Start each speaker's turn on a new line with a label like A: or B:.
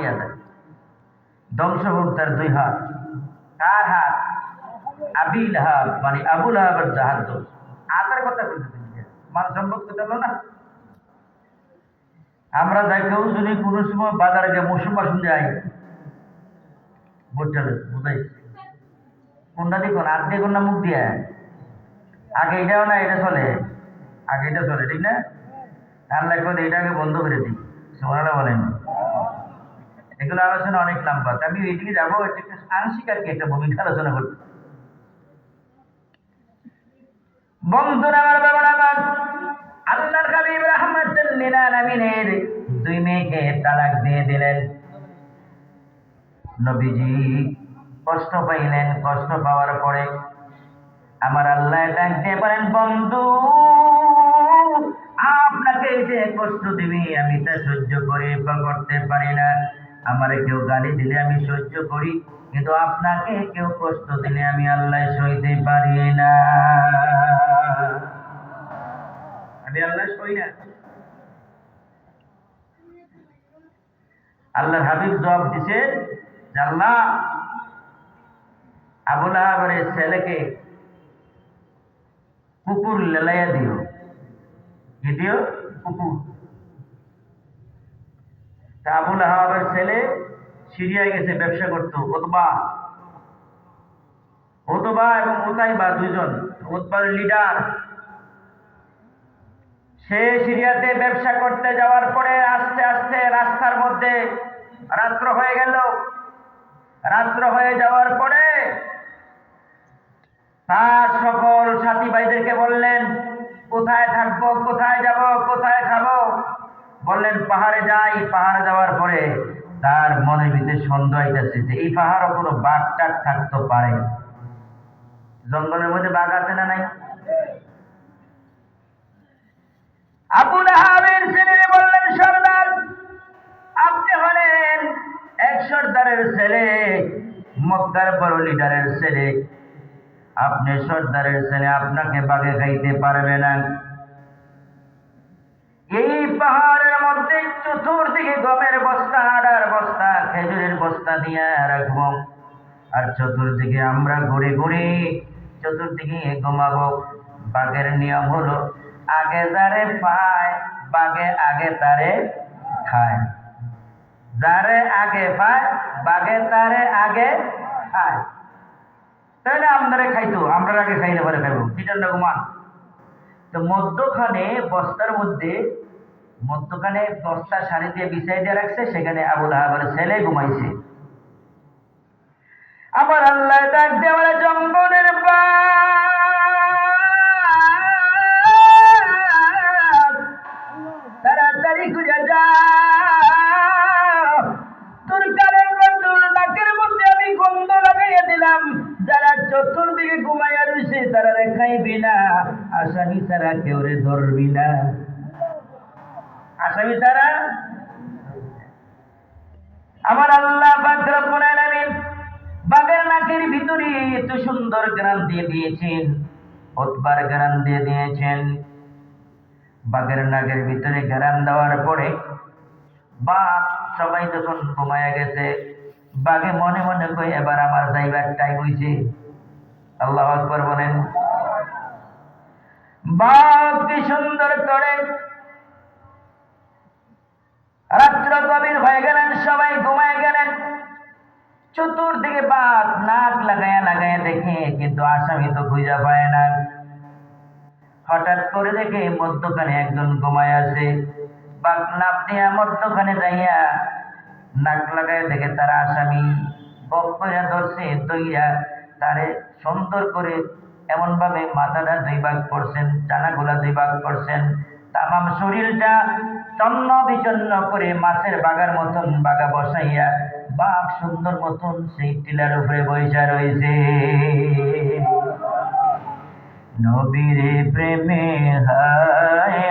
A: দিয়া যায়, ধ্বংস হোক তার দুই হাত। কার হাত? আবি লাহাব, মানে আবু লাহাবের হাত ধ্বংস। হাতের কথা বলতে মান সম্পদ কথা হলো না। আমরা যাই কেউ যদি কোনো সময় বাজারে গিয়ে মৌসুম বাসন যাই, বুঝাই কোনটা দেখুন, আর দিয়ে কোনটা মুখ দিয়ে, আগে এটাও না এটা চলে, আগে এটা চলে, ঠিক না? আল্লাহ করে এটাকে বন্ধ করে দিই, সোনারা বলেন। এগুলো আলোচনা অনেক লম্বা, আমি এইদিকে যাবো, একটু আংশিক আর কি একটা ভূমিকা আলোচনা করতে। বন্ধুরা আমার, বাবা আমার, আল্লাহর হাবিব রাহমাতুল লিল আলামিনের দুই মেয়েকে তালাক দিয়ে দিলেন। নবীজি কষ্ট পাইলেন। কষ্ট পাওয়ার পরে আমার আল্লাহ ডাক দিয়ে বলেন, বন্ধু আপনাকে যে কষ্ট দিবি আমি তা সহ্য করতে পারি না। আমারে কেউ গালি দিলে আমি সহ্য করি, কিন্তু আপনাকে কেউ কষ্ট দিলে আমি আল্লাহ সইতে পারি না। আমি আল্লাহ সই না। আল্লাহর হাবিব জবাব দিছে, আল্লাহ আবু লাহাবের ছেলেকে কুকুর লেলাইয়া দিও। কি দিও? কুকুর। তা আবু লাহাবের ছেলে সিরিয়ায় গেছে ব্যবসা করতো, ওতবা এবং উতাইবা দুইজন, উতবার লিডার। সে সিরিয়াতে ব্যবসা করতে যাওয়ার পরে আস্তে আস্তে রাস্তার মধ্যে রাত্র হয়ে গেল। রাত্র হয়ে যাওয়ার পরে তার সকল সাথী ভাইদেরকে বললেন, কোথায় থাকবো, কোথায় যাব, কোথায় খাবো? বললেন পাহাড়ে যাই। পাহাড়ে যাওয়ার পরে তার মনের ভিতরে সন্দেহ হইতেছে যে এই পাহাড়ও কোনো বাঘ টাঘ থাকতে পারে। জঙ্গলের মধ্যে বাঘ আছে না নাই? আবু লাহাবের ছেলে বললেন, সর্দার আপনি হলেন এক সর্দারের ছেলে, মক্কার বড় লিডারের ছেলে, আপনি সর্দারের ছেলে, আপনাকে বাঘে খাইতে পারবে না। এই পাহাড়ের মধ্যে চতুর্দিকে গমের বস্তা, আটার বস্তা, খেজুরের বস্তা দিয়ে রাখবো, আর চতুর্দিকে আমরা ঘুরে ঘুরে চতুর্দিকে ঘুমাবো। বাঘের নিয়ম হলো আগে যারে পায় বাঘে আগে তারে খায়। যারে আগে পায় বাঘে তারে আগে খায়। তাহলে আমাদের খাইতো, আমরা আগে খাইলে পরে খাইবো, ঠিক না ঘুমান। তো মধ্যখানে বস্তার মধ্যে, মধ্যখানে বস্তা শাড়ি দিয়ে বিছাই দিয়ে রাখছে, সেখানে আবু লাহাবের ছেলে ঘুমাইছে। আমার আল্লাহ ডাক দিয়ে বলে, জঙ্গলের তাড়াতাড়ি খুঁজে যা, তোর কানের বন্ধুর নাকের মধ্যে আমি গন্ধ লাগাইয়া দিলাম। যারা চতুর্দিকে ঘুমাইয়া রয়েছে তারা রে খাইবি না, আসামি ছাড়া কেউ রে ধরবি না। আসামি ছাড়া। আমার আল্লাহ পাক রব্বুল আলামিন বাঘের নাকের ভিতরে এত সুন্দর গ্রাম দিয়ে দিয়েছেন, উতবার গ্রাম দিয়ে দিয়েছেন। বাঘের নাকের ভিতরে গ্রাম দেওয়ার পরে বাঘ সবাই যখন ঘুমায়া গেছে, বাঘে মনে মনে কই এবার আমার যাইবার টাইম হইছে। আল্লাহু আকবার বলেন। বাঘ কি সুন্দর করে, রাত্র গভীর হয়ে গেলেন, সবাই ঘুমায় গেলেন। চতুর্দিকে বাঘ নাক লাগাইয়া লাগাইয়া দেখে, কিন্তু আসামি তো খুঁজে পায় না। হঠাৎ করে দেখে মধ্যখানে একজন ঘুমায় আছে। বাঘ লাফ দিয়া মধ্যখানে যাইয়া নাক লাগাইয়া দেখে তারা আসামি। বক কইরা ধরছে, দইয়া তারে সুন্দর করে এমন ভাবে মাথাটা দুই ভাগ করছেন, ডানাগুলা দুই ভাগ করছেন, তামাম শরীরটা চন্ন বিচন্ন করে মাছের বাগার মতন বাগা বসাইয়া বাঘ সুন্দর মতন সেই টিলার উপরে বইসা রয়েছে। নবীর প্রেমে হায়